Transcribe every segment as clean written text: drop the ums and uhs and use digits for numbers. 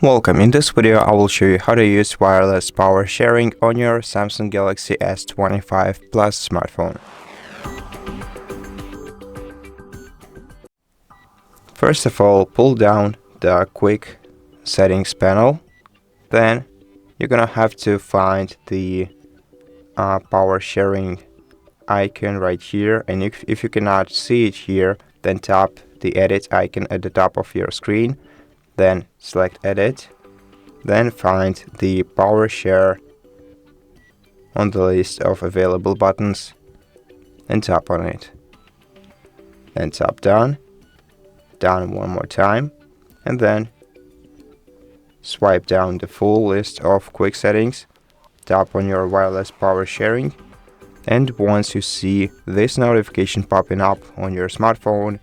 Welcome. In this video, I will show you how to use wireless power sharing on your Samsung Galaxy S25 Plus smartphone. First of all, pull down the quick settings panel. Then you're gonna have to find the power sharing icon right here, and if you cannot see it here, then tap the edit icon at the top of your screen. Then select edit, then find the power share on the list of available buttons and tap on it. Then tap down one more time, and then swipe down the full list of quick settings, tap on your wireless power sharing, and once you see this notification popping up on your smartphone,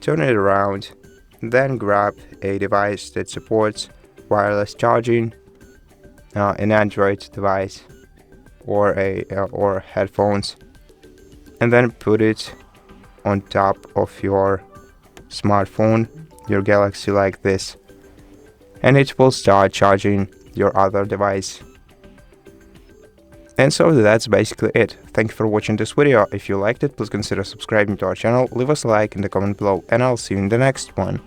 turn it around. Then grab a device that supports wireless charging, an Android device or headphones, and then put it on top of your smartphone, your Galaxy, like this, and it will start charging your other device. And so that's basically it. Thank you for watching this video. If you liked it, please consider subscribing to our channel, leave us a like in the comment below, and I'll see you in the next one.